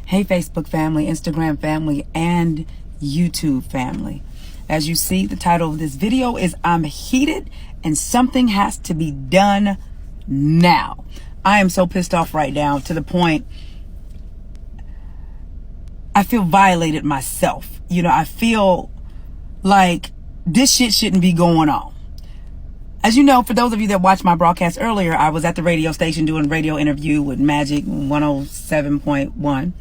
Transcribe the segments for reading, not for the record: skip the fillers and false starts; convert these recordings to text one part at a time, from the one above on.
Hey Facebook family, Instagram family, and YouTube family. As you see, the title of this video is I'm Heated and Something Has to Be Done Now. I am so pissed off right now to the point I feel violated myself. I feel like this shit shouldn't be going on. As you know, for those of you that watched my broadcast earlier, I was at the radio station doing a radio interview with Magic 107.1.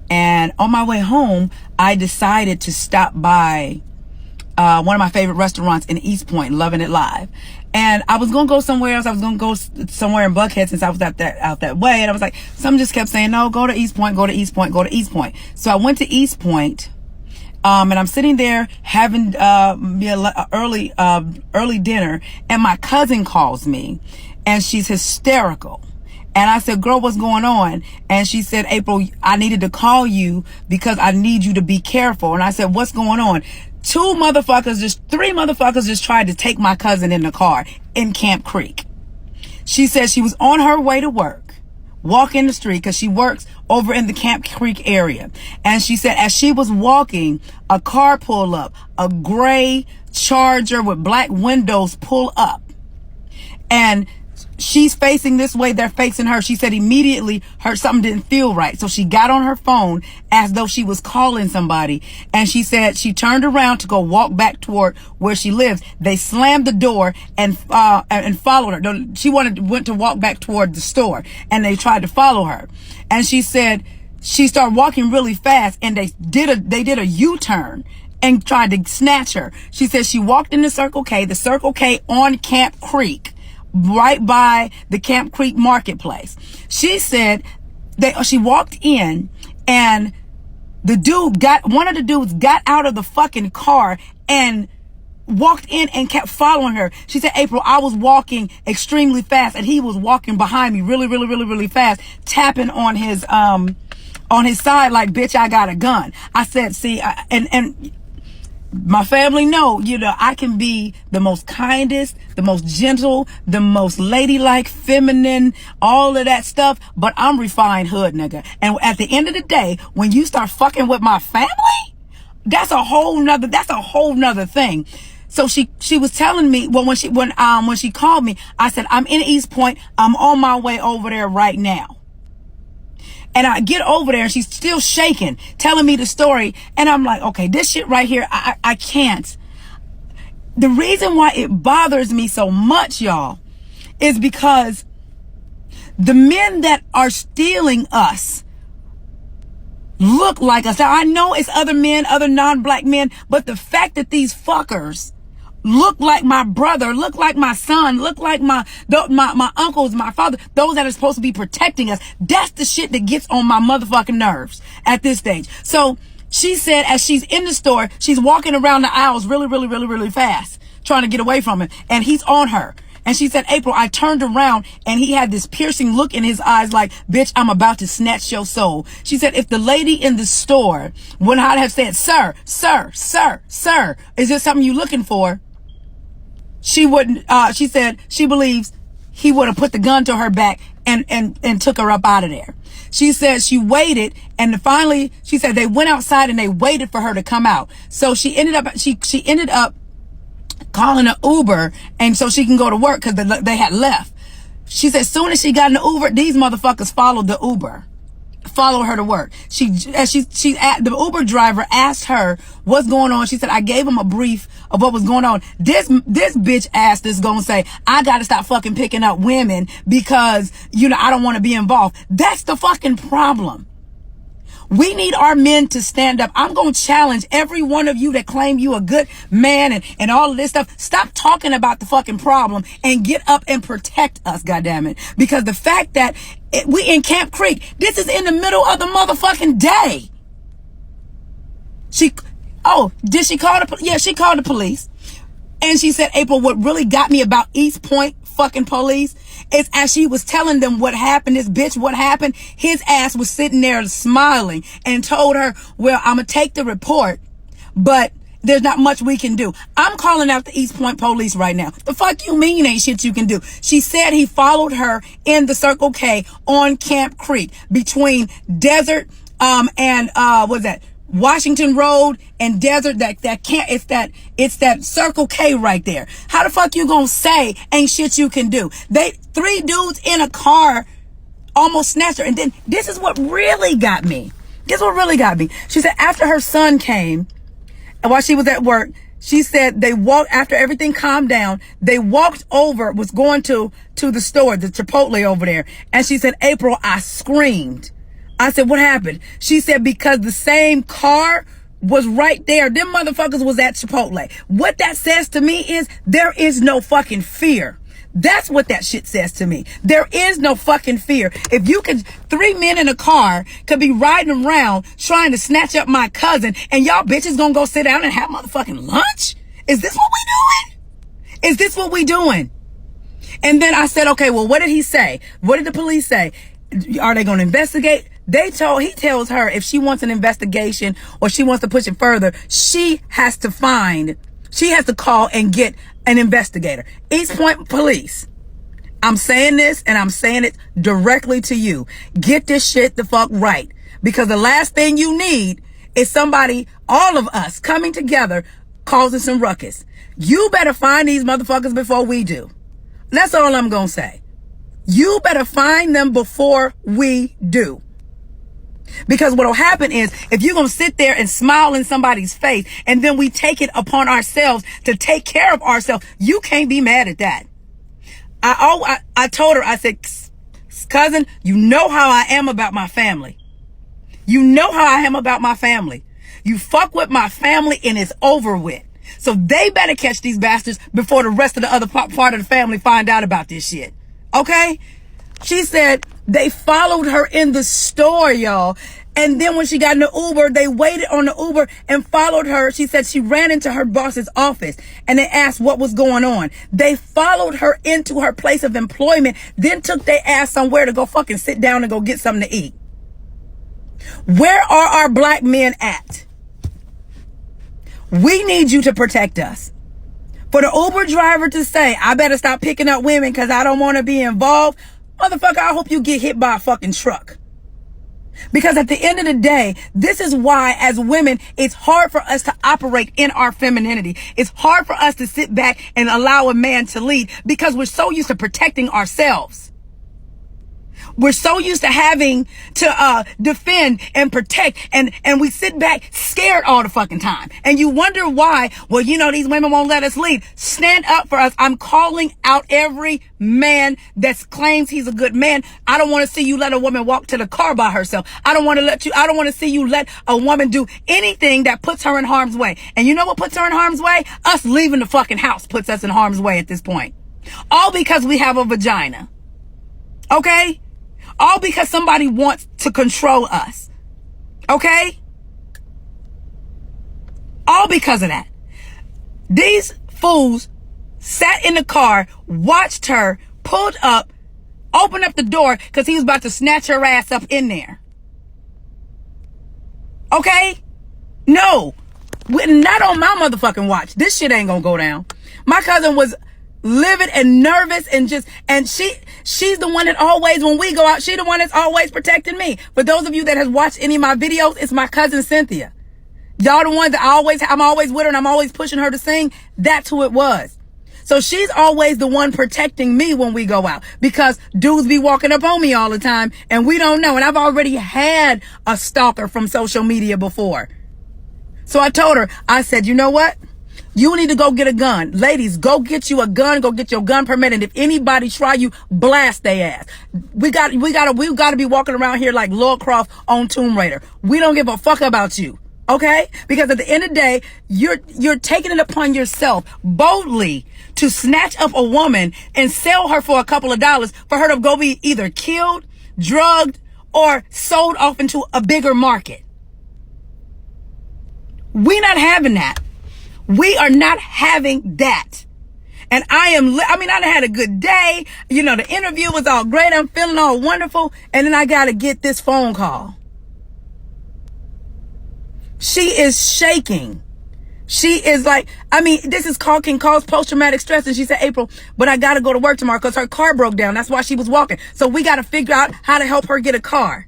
And on my way home, I decided to stop by one of my favorite restaurants in East Point, Loving It Live. And I was going to go somewhere else. I was going to go somewhere in Buckhead since I was out that way. And I was like, some just kept saying, no, go to East Point, go to East Point, go to East Point. So I went to East Point. And I'm sitting there having early dinner, and my cousin calls me, and she's hysterical. And I said, girl, what's going on? And she said, April, I needed to call you because I need you to be careful. And I said, what's going on? Three motherfuckers just tried to take my cousin in the car in Camp Creek. She said she was on her way to work, walking the street because she works over in the Camp Creek area. And she said as she was walking, a car pulled up, a gray Charger with black windows pull up. And she's facing this way, they're facing her. She said immediately something didn't feel right. So she got on her phone as though she was calling somebody. And she said she turned around to go walk back toward where she lives. They slammed the door and followed her. She went to walk back toward the store, and they tried to follow her. And she said she started walking really fast, and they did a U-turn and tried to snatch her. She said she walked in the Circle K on Camp Creek, right by the Camp Creek Marketplace. She said she walked in, and one of the dudes got out of the fucking car and walked in and kept following her. She said, April, I was walking extremely fast, and he was walking behind me really fast, tapping on his side like, bitch, I got a gun. I said, see, and my family know, I can be the most kindest, the most gentle, the most ladylike, feminine, all of that stuff, but I'm refined hood nigga. And at the end of the day, when you start fucking with my family, that's a whole nother thing. So she was telling me, well, when she called me, I said, I'm in East Point. I'm on my way over there right now. And I get over there, and she's still shaking, telling me the story. And I'm like, okay, this shit right here, I can't. The reason why it bothers me so much, y'all, is because the men that are stealing us look like us. Now, I know it's other men, other non-black men, but the fact that these fuckers look like my brother, look like my son, look like my uncles, my father, those that are supposed to be protecting us, that's the shit that gets on my motherfucking nerves at this stage. So she said as she's in the store, she's walking around the aisles really fast, trying to get away from him, and he's on her. And she said, April, I turned around, and he had this piercing look in his eyes like, bitch, I'm about to snatch your soul. She said, if the lady in the store would not have said, sir, is this something you looking for? She wouldn't, she said she believes he would have put the gun to her back and took her up out of there. She said she waited, and finally, she said they went outside and they waited for her to come out. So she ended up calling an Uber, and so she can go to work because they had left. She said as soon as she got in the Uber, these motherfuckers followed the Uber. Follow her to work. The Uber driver asked her what's going on. She said, I gave him a brief of what was going on. This bitch ass is gonna say, I gotta stop fucking picking up women because, I don't want to be involved. That's the fucking problem. We need our men to stand up. I'm going to challenge every one of you that claim you a good man and all of this stuff. Stop talking about the fucking problem and get up and protect us, goddammit. Because the fact that we in Camp Creek, this is in the middle of the motherfucking day. Did she call she called the police. And she said, April, what really got me about East Point fucking police is as she was telling them what happened, what happened, his ass was sitting there smiling and told her, well, I'm going to take the report, but there's not much we can do. I'm calling out the East Point police right now. The fuck you mean ain't shit you can do? She said he followed her in the Circle K on Camp Creek between Desert what's that? Washington Road and Desert, it's that Circle K right there. How the fuck you gonna say ain't shit you can do? 3 dudes in a car almost snatched her. And then this is what really got me. She said after her son came, and while she was at work, she said they walked, after everything calmed down, they walked over, was going to the store, the Chipotle over there. And she said, April, I screamed. I said, what happened? She said, because the same car was right there. Them motherfuckers was at Chipotle. What that says to me is there is no fucking fear. That's what that shit says to me. There is no fucking fear. If you could, 3 men in a car could be riding around trying to snatch up my cousin, and y'all bitches gonna go sit down and have motherfucking lunch? Is this what we doing? And then I said, okay, well, what did he say? What did the police say? Are they gonna investigate? He tells her if she wants an investigation or she wants to push it further, she has to call and get an investigator. East Point Police. I'm saying this and I'm saying it directly to you. Get this shit the fuck right. Because the last thing you need is somebody, all of us, coming together causing some ruckus. You better find these motherfuckers before we do. That's all I'm gonna say. You better find them before we do. Because what'll happen is, if you're going to sit there and smile in somebody's face and then we take it upon ourselves to take care of ourselves, you can't be mad at that. I told her, I said, cousin, you know how I am about my family. You fuck with my family and it's over with. So they better catch these bastards before the rest of the other part of the family find out about this shit. Okay? She said they followed her in the store, y'all. And then when she got in the Uber, they waited on the Uber and followed her. She said she ran into her boss's office and they asked what was going on. They followed her into her place of employment, then took their ass somewhere to go fucking sit down and go get something to eat. Where are our black men at? We need you to protect us. For the Uber driver to say, I better stop picking up women because I don't want to be involved. Motherfucker, I hope you get hit by a fucking truck. Because at the end of the day, this is why as women, it's hard for us to operate in our femininity. It's hard for us to sit back and allow a man to lead because we're so used to protecting ourselves. We're so used to having to defend and protect, and we sit back scared all the fucking time. And you wonder why, well, you know, these women won't let us lead. Stand up for us. I'm calling out every man that claims he's a good man. I don't want to see you let a woman walk to the car by herself. I don't want to see you let a woman do anything that puts her in harm's way. And you know what puts her in harm's way? Us leaving the fucking house puts us in harm's way at this point. All because we have a vagina. Okay? All because somebody wants to control us. Okay? All because of that. These fools sat in the car, watched her, pulled up, opened up the door because he was about to snatch her ass up in there. Okay? No. Not on my motherfucking watch. This shit ain't gonna go down. My cousin was livid and nervous and she's the one that always, when we go out, she's the one that's always protecting me. For those of you that has watched any of my videos, it's my cousin Cynthia. Y'all the ones that I'm always with her and I'm always pushing her to sing. That's who it was. So she's always the one protecting me when we go out, because dudes be walking up on me all the time and we don't know. And I've already had a stalker from social media before. So I told her, I said, you know what? You need to go get a gun. Ladies, go get you a gun. Go get your gun permit. And if anybody try you, blast their ass. We got to be walking around here like Lara Croft on Tomb Raider. We don't give a fuck about you. Okay? Because at the end of the day, you're taking it upon yourself boldly to snatch up a woman and sell her for a couple of dollars for her to go be either killed, drugged, or sold off into a bigger market. We're not having that. We are not having that. And I had a good day. You know, the interview was all great. I'm feeling all wonderful. And then I got to get this phone call. She is shaking. She is like, this can cause post-traumatic stress. And she said, April, but I got to go to work tomorrow because her car broke down. That's why she was walking. So we got to figure out how to help her get a car.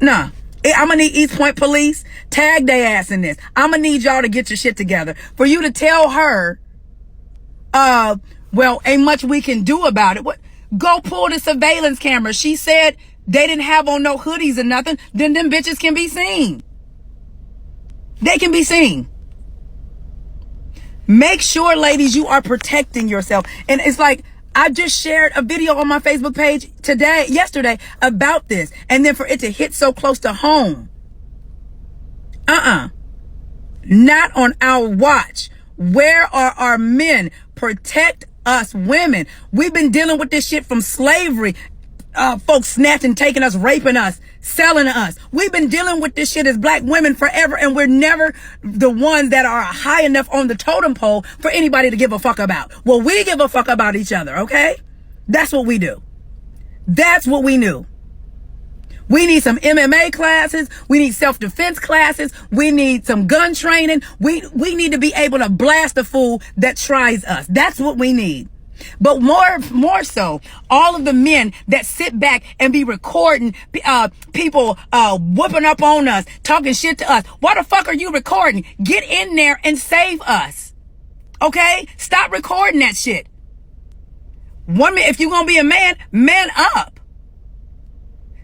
Nah. I'm gonna need East Point Police. Tag their ass in this. I'm gonna need y'all to get your shit together. For you to tell her, well, ain't much we can do about it. What? Go pull the surveillance camera. She said they didn't have on no hoodies or nothing. Then them bitches can be seen. They can be seen. Make sure, ladies, you are protecting yourself. And it's like, I just shared a video on my Facebook page yesterday about this. And then for it to hit so close to home. Not on our watch. Where are our men? Protect us women. We've been dealing with this shit from slavery. Folks snatching, taking us, raping us, selling us. We've been dealing with this shit as black women forever, and we're never the ones that are high enough on the totem pole for anybody to give a fuck about. Well, we give a fuck about each other, okay? That's what we do. That's what we knew. We need some MMA classes. We need self-defense classes. We need some gun training. We need to be able to blast a fool that tries us. That's what we need. But more so, all of the men that sit back and be recording people whooping up on us, talking shit to us. Why the fuck are you recording? Get in there and save us. Okay? Stop recording that shit. If you're gonna be a man, man up.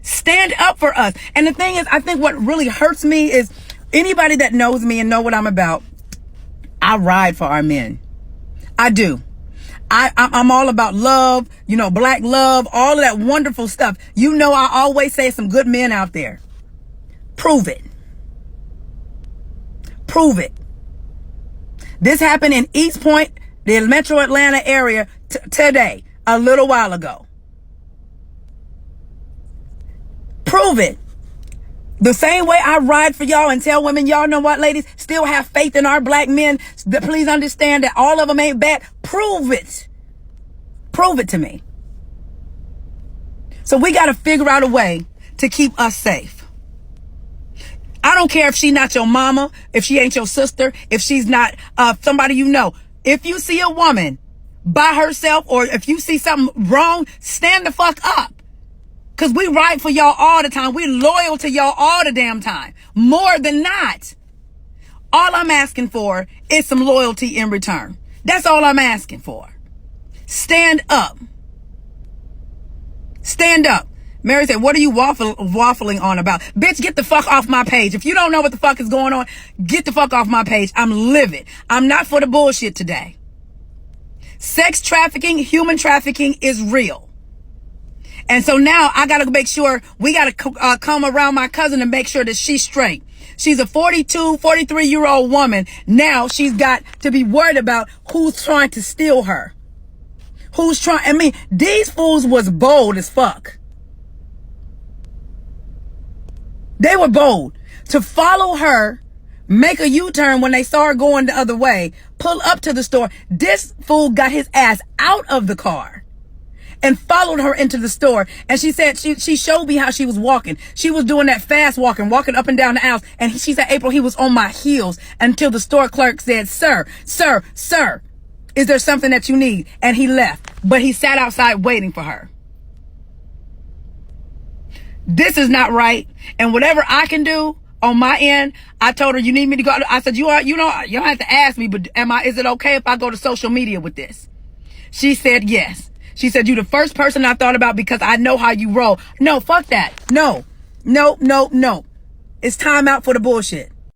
Stand up for us. And the thing is, I think what really hurts me is anybody that knows me and know what I'm about, I ride for our men. I do. I'm all about love, black love, all of that wonderful stuff. I always say some good men out there. Prove it. Prove it. This happened in East Point, the Metro Atlanta area today, a little while ago. Prove it. The same way I ride for y'all and tell women, y'all know what, ladies, still have faith in our black men. Please understand that all of them ain't bad. Prove it. Prove it to me. So we got to figure out a way to keep us safe. I don't care if she's not your mama, if she ain't your sister, if she's not somebody you know. If you see a woman by herself or if you see something wrong, stand the fuck up. Because we ride for y'all all the time. We're loyal to y'all all the damn time. More than not. All I'm asking for is some loyalty in return. That's all I'm asking for. Stand up. Stand up. Mary said, what are you waffling on about? Bitch, get the fuck off my page. If you don't know what the fuck is going on, get the fuck off my page. I'm livid. I'm not for the bullshit today. Sex trafficking, human trafficking is real. And so now I got to make sure we got to come around my cousin and make sure that she's straight. She's a 42, 43-year-old woman. Now she's got to be worried about who's trying to steal her. These fools was bold as fuck. They were bold to follow her, make a U-turn when they saw her going the other way, pull up to the store. This fool got his ass out of the car and followed her into the store. And she said, she showed me how she was walking. She was doing that fast walking up and down the aisles. And she said, April, he was on my heels until the store clerk said, sir, is there something that you need? And he left, but he sat outside waiting for her. This is not right. And whatever I can do on my end, I told her, you need me to go. I said, you don't have to ask me, but is it okay if I go to social media with this? She said, yes. She said, you the first person I thought about because I know how you roll. No, fuck that. No. It's time out for the bullshit.